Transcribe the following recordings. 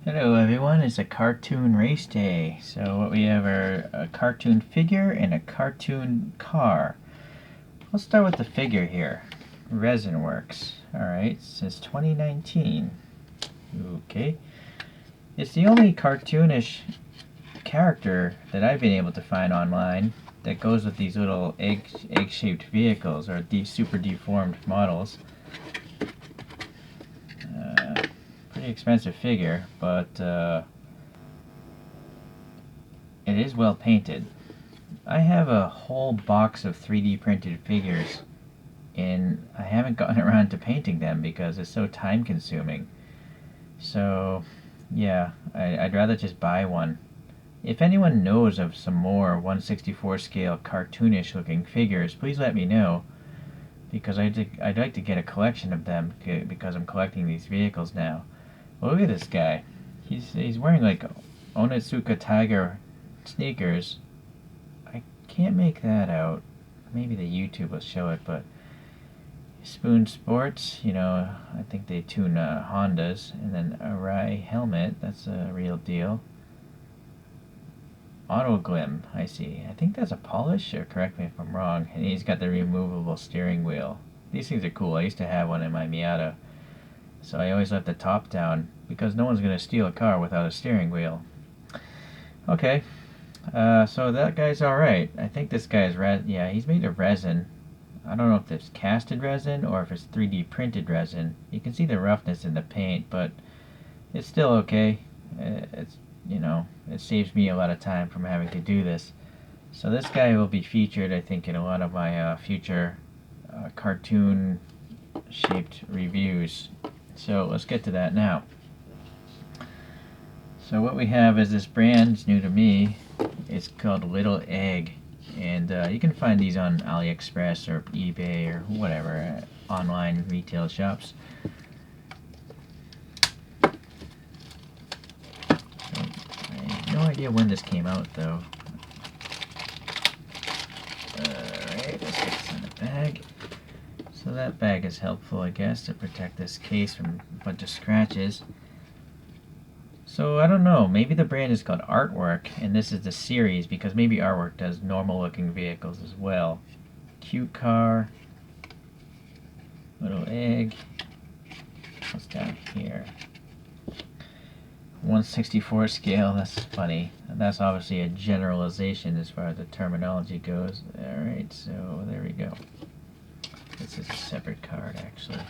Hello everyone, it's a cartoon race day. So what we have are a cartoon figure and a cartoon car. Let's start with the figure here. Resin Works. Alright, since 2019. Okay. It's the only cartoonish character that I've been able to find online that goes with these little egg-shaped vehicles, or these super deformed models. Pretty expensive figure, but it is well painted. I have a whole box of 3D printed figures, and I haven't gotten around to painting them because it's so time consuming. So yeah, I'd rather just buy one. If anyone knows of some more 1/64 scale cartoonish looking figures, please let me know, because I'd like to get a collection of them because I'm collecting these vehicles now. Well, look at this guy. He's wearing like Onitsuka Tiger sneakers. I can't make that out. Maybe the YouTube will show it, but Spoon Sports, I think they tune Hondas, and then Arai helmet, that's a real deal. Auto Glim, I see. I think that's a Polish, or correct me if I'm wrong. And he's got the removable steering wheel. These things are cool. I used to have one in my Miata, so I always left the top down because no one's going to steal a car without a steering wheel. Okay, so that guy's alright. I think this guy is yeah, he's made of resin. I don't know if it's casted resin or if it's 3D printed resin. You can see the roughness in the paint, but it's still okay. It's, it saves me a lot of time from having to do this. So this guy will be featured, I think, in a lot of my future cartoon shaped reviews. So let's get to that now. So what we have is this brand. It's new to me. It's called Little Egg, and you can find these on AliExpress or eBay or whatever online retail shops. So, I have no idea when this came out though. Alright, let's get this in the bag. So that bag is helpful, I guess, to protect this case from a bunch of scratches. So I don't know, maybe the brand is called Artwork, and this is the series, because maybe Artwork does normal looking vehicles as well. Cute car. Little egg. What's down here? 1/64 scale, that's funny. That's obviously a generalization as far as the terminology goes. Alright, so there we go. This is a separate card, actually.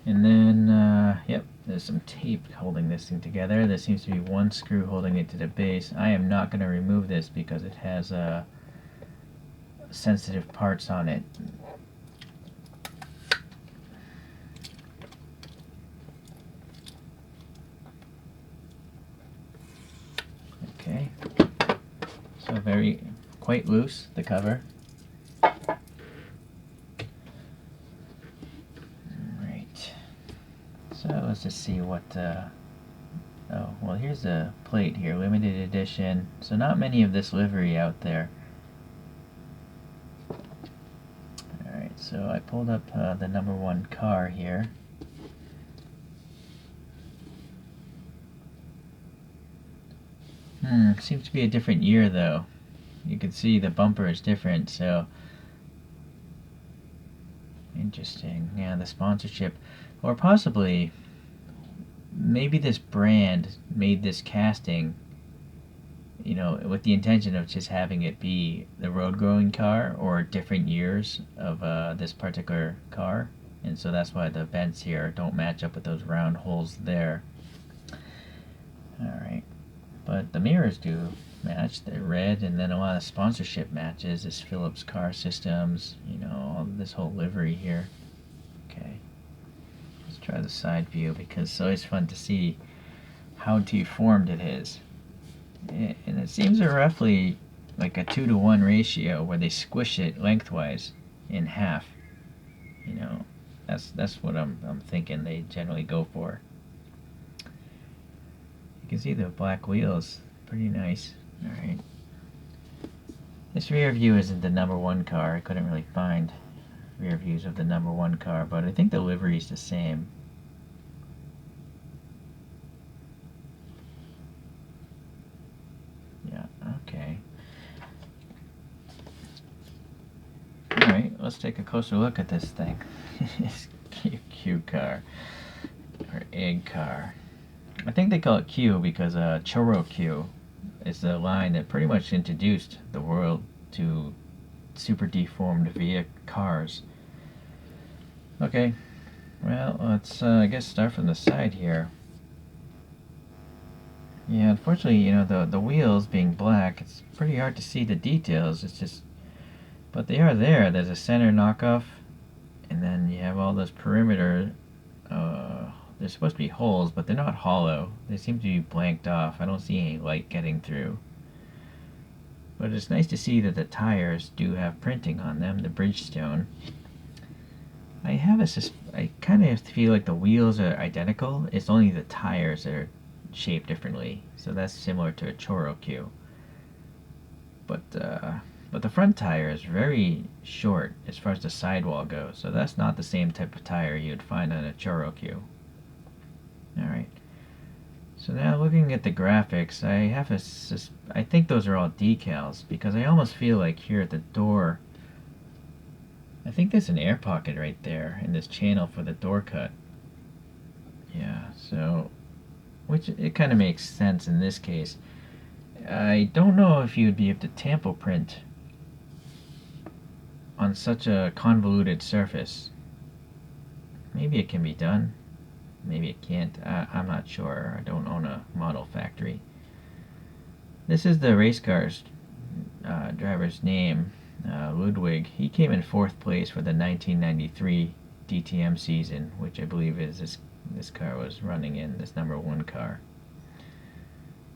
And then, yep, there's some tape holding this thing together. There seems to be one screw holding it to the base. I am not going to remove this because it has sensitive parts on it. Okay, so quite loose, the cover. So let's just see what, oh, well, here's a plate here, limited edition. So not many of this livery out there. Alright, so I pulled up the #1 car here. Seems to be a different year though. You can see the bumper is different, so interesting. Yeah, the sponsorship. Or possibly, maybe this brand made this casting, with the intention of just having it be the road-going car or different years of this particular car. And so that's why the vents here don't match up with those round holes there. Alright, but the mirrors do match. They're red, and then a lot of sponsorship matches. This Philips Car Systems, this whole livery here. Okay. Try the side view because it's always fun to see how deformed it is. And it seems roughly like a 2-to-1 ratio where they squish it lengthwise in half. That's what I'm thinking they generally go for. You can see the black wheels, pretty nice. Alright. This rear view isn't the #1 car, I couldn't really find rear views of the #1 car, but I think the livery is the same. Yeah, okay. Alright, let's take a closer look at this thing. This Q car. Or egg car. I think they call it Q because choro-q is the line that pretty much introduced the world to super deformed cars. Okay, well, let's I guess start from the side here. Yeah, unfortunately, you know, the wheels being black, it's pretty hard to see the details. It's just, but they are there. There's a center knockoff, and then you have all those perimeter. They're supposed to be holes, but they're not hollow. They seem to be blanked off. I don't see any light getting through. But it's nice to see that the tires do have printing on them, the Bridgestone. I kind of feel like the wheels are identical. It's only the tires that are shaped differently. So that's similar to a choro-q. But the front tire is very short as far as the sidewall goes. So that's not the same type of tire you'd find on a choro-q. Alright. So now looking at the graphics, I think those are all decals because I almost feel like here at the door, I think there's an air pocket right there in this channel for the door cut. Yeah, so, which it kind of makes sense in this case. I don't know if you'd be able to tampo print on such a convoluted surface. Maybe it can be done. Maybe it can't. I'm not sure. I don't own a model factory. This is the race car's driver's name, Ludwig. He came in 4th place for the 1993 DTM season, which I believe is this car was running in, this #1 car.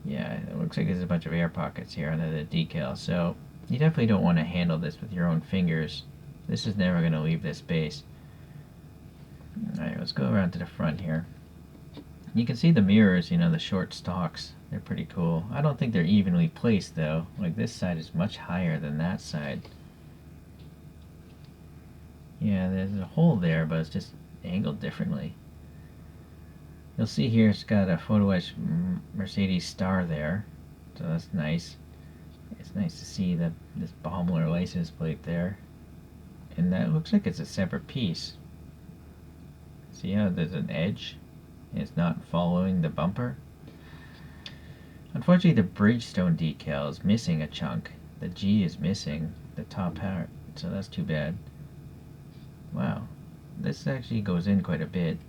Yeah, it looks like there's a bunch of air pockets here under the decal, so you definitely don't want to handle this with your own fingers. This is never going to leave this base. Alright, let's go around to the front here. You can see the mirrors, you know, the short stalks. They're pretty cool. I don't think they're evenly placed though. Like this side is much higher than that side. Yeah, there's a hole there, but it's just angled differently. You'll see here it's got a photo etched Mercedes star there. So that's nice. It's nice to see this Baumler license plate there. And that looks like it's a separate piece. See how there's an edge? It's not following the bumper. Unfortunately, the Bridgestone decal is missing a chunk. The G is missing the top part, so that's too bad. Wow, this actually goes in quite a bit.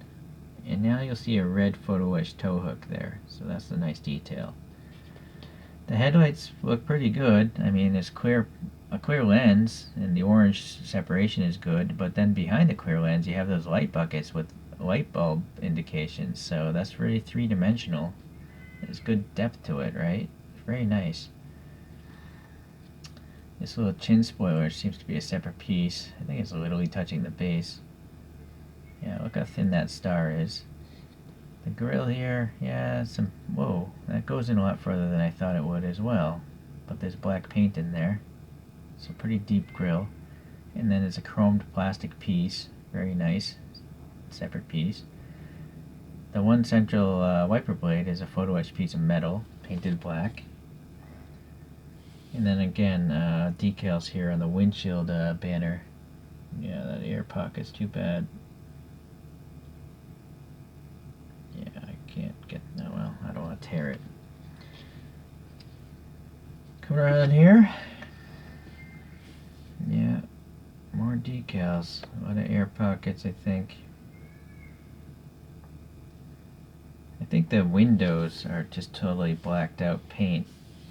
And now you'll see a red photo etched tow hook there, so that's a nice detail. The headlights look pretty good. I mean, it's a clear lens, and the orange separation is good, but then behind the clear lens you have those light buckets with light bulb indications, so that's really three-dimensional. There's good depth to it, right? Very nice. This little chin spoiler seems to be a separate piece. I think it's literally touching the base. Yeah, look how thin that star is. The grill here, yeah, whoa, that goes in a lot further than I thought it would as well. But there's black paint in there. So pretty deep grill. And then it's a chromed plastic piece. Very nice. Separate piece. The one central wiper blade is a photo etched piece of metal, painted black. And then again, decals here on the windshield banner. Yeah, that air pocket's too bad. Yeah, I can't get, oh well, I don't want to tear it. Come around here. Yeah, more decals. A lot of air pockets, I think. I think the windows are just totally blacked out paint.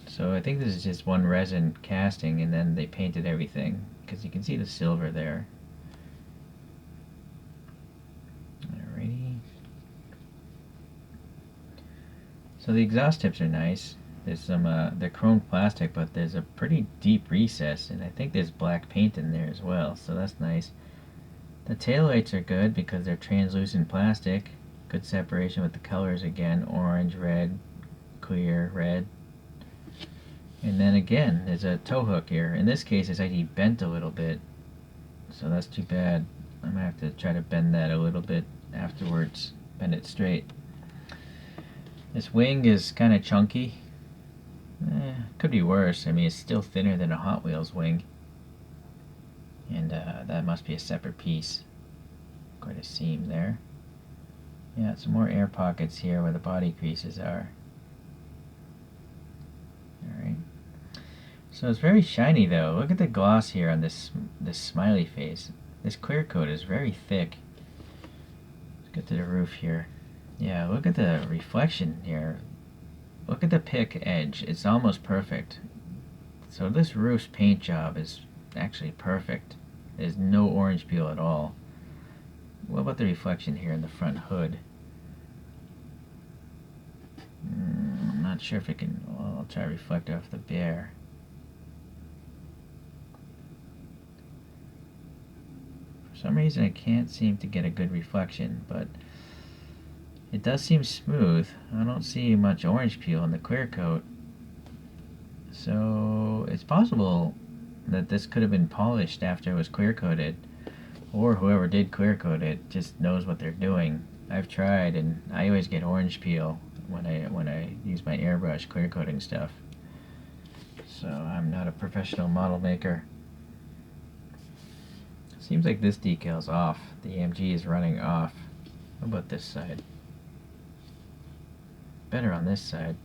So I think this is just one resin casting and then they painted everything. Because you can see the silver there. Alrighty. So the exhaust tips are nice. There's some, they're chromed plastic, but there's a pretty deep recess, and I think there's black paint in there as well, so that's nice. The taillights are good because they're translucent plastic. Good separation with the colors again, orange, red, clear, red. And then again, there's a tow hook here. In this case, it's actually bent a little bit, so that's too bad. I'm gonna have to try to bend that a little bit afterwards, bend it straight. This wing is kind of chunky. Could be worse. I mean, it's still thinner than a Hot Wheels wing. And that must be a separate piece. Quite a seam there. Yeah, some more air pockets here where the body creases are. Alright. So it's very shiny though. Look at the gloss here on this smiley face. This clear coat is very thick. Let's get to the roof here. Yeah, look at the reflection here. Look at the pick edge. It's almost perfect. So this roof's paint job is actually perfect. There's no orange peel at all. What about the reflection here in the front hood? I'm not sure if it can. Well, I'll try to reflect off the Bear. For some reason I can't seem to get a good reflection, but it does seem smooth. I don't see much orange peel in the clear coat. So it's possible that this could have been polished after it was clear coated, or whoever did clear coat it just knows what they're doing. I've tried and I always get orange peel when I use my airbrush clear coating stuff. So I'm not a professional model maker. Seems like this decal's off. The AMG is running off. How about this side? Better on this side.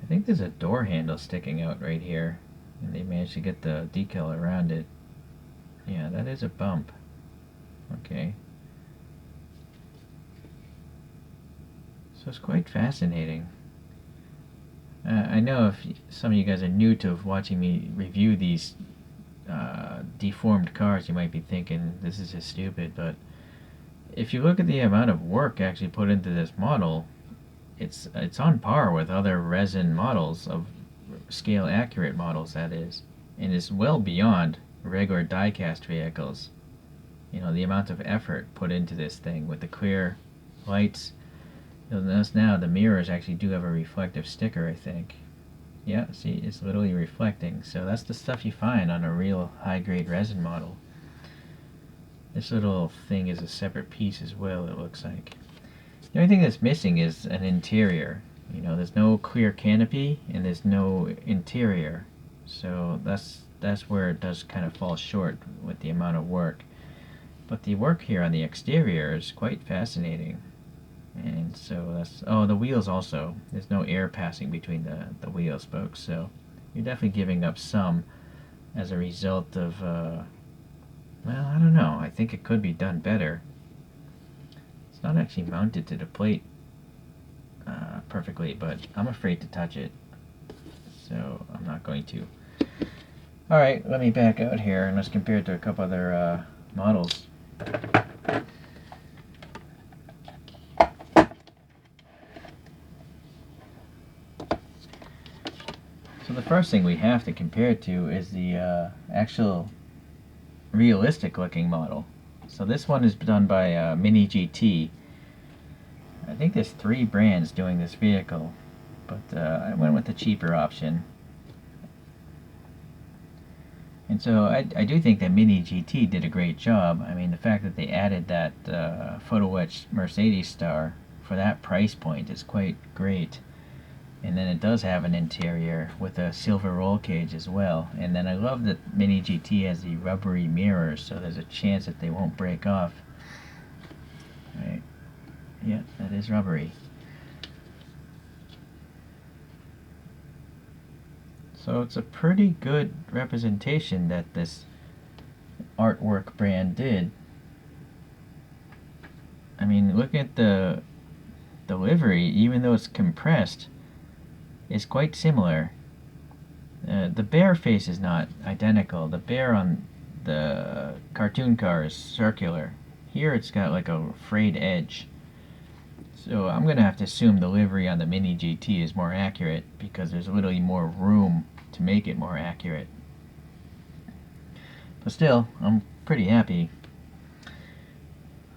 I think there's a door handle sticking out right here, and they managed to get the decal around it. Yeah, that is a bump. Okay. So it's quite fascinating. I know if some of you guys are new to watching me review these deformed cars, you might be thinking this is just stupid, but if you look at the amount of work actually put into this model, it's on par with other resin models, of scale accurate models that is, and it's well beyond regular die-cast vehicles. You know, the amount of effort put into this thing with the clear lights. You'll notice now the mirrors actually do have a reflective sticker, I think. Yeah, see, it's literally reflecting. So that's the stuff you find on a real high-grade resin model. This little thing is a separate piece as well, it looks like. The only thing that's missing is an interior. You know, there's no clear canopy and there's no interior. So that's where it does kind of fall short with the amount of work. But the work here on the exterior is quite fascinating. And so that's, oh, the wheels also. There's no air passing between the wheel spokes, so you're definitely giving up some as a result of, well, I don't know. I think it could be done better. It's not actually mounted to the plate perfectly, but I'm afraid to touch it, so I'm not going to. Alright, let me back out here and let's compare it to a couple other models. So the first thing we have to compare it to is the actual realistic looking model. So this one is done by Mini GT. I think there's 3 brands doing this vehicle, but I went with the cheaper option. And so I do think that Mini GT did a great job. I mean, the fact that they added that photo etched Mercedes star for that price point is quite great. And then it does have an interior with a silver roll cage as well. And then I love that Mini GT has the rubbery mirrors, so there's a chance that they won't break off. Right. Yeah, that is rubbery. So it's a pretty good representation that this artwork brand did. I mean, look at the livery, even though it's compressed, is quite similar. The bear face is not identical. The bear on the cartoon car is circular. Here it's got like a frayed edge. So I'm going to have to assume the livery on the Mini GT is more accurate because there's literally more room to make it more accurate. But still, I'm pretty happy.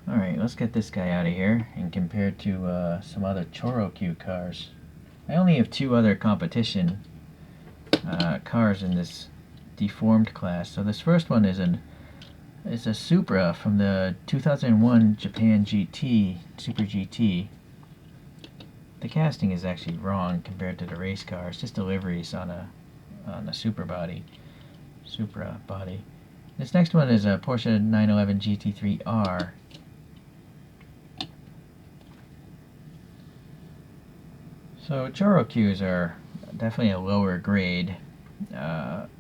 Alright, let's get this guy out of here and compare it to some other choro-q cars. I only have 2 other competition cars in this deformed class. So this first one is a Supra from the 2001 Japan GT, Super GT. The casting is actually wrong compared to the race car. It's just deliveries on a Supra body. This next one is a Porsche 911 Gt3 R. So choro-qs are definitely a lower grade.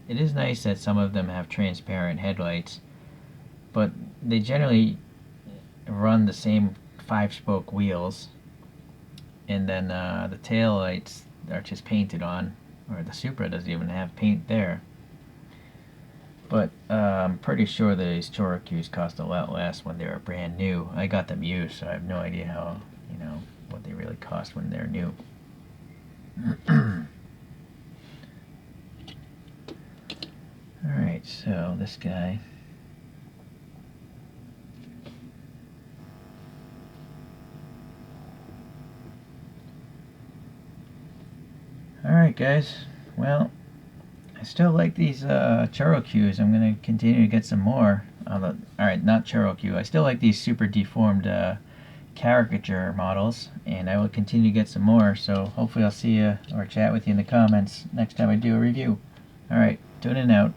It is nice that some of them have transparent headlights, but they generally run the same 5-spoke wheels, and then the tail lights are just painted on, or the Supra doesn't even have paint there. But I'm pretty sure that these choro-qs cost a lot less when they were brand new. I got them used, so I have no idea how, what they really cost when they're new. Alright, so this guy. Alright guys, well, I still like these choro-qs. I'm going to continue to get some more. Alright, not choro-q. I still like these super deformed caricature models, and I will continue to get some more, so hopefully I'll see you or chat with you in the comments next time I do a review. Alright, tune in out.